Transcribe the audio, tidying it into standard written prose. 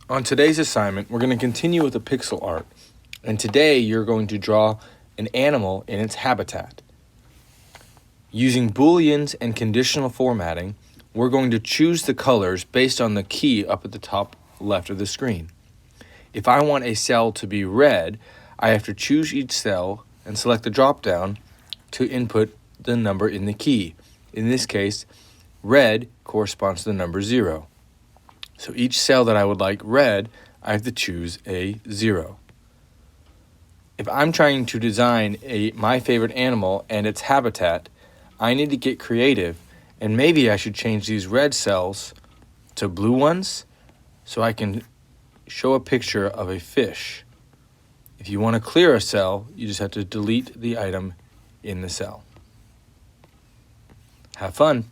On today's assignment, we're going to continue with the pixel art, and today you're going to draw an animal in its habitat. Using booleans and conditional formatting, we're going to choose the colors based on the key up at the top left of the screen. If I want a cell to be red, I have to choose each cell and select the drop-down to input the number in the key. In this case, red corresponds to the number 0. So each cell that I would like red, I have to choose a 0. If I'm trying to design my favorite animal and its habitat, I need to get creative, and maybe I should change these red cells to blue ones so I can show a picture of a fish. If you want to clear a cell, you just have to delete the item in the cell. Have fun!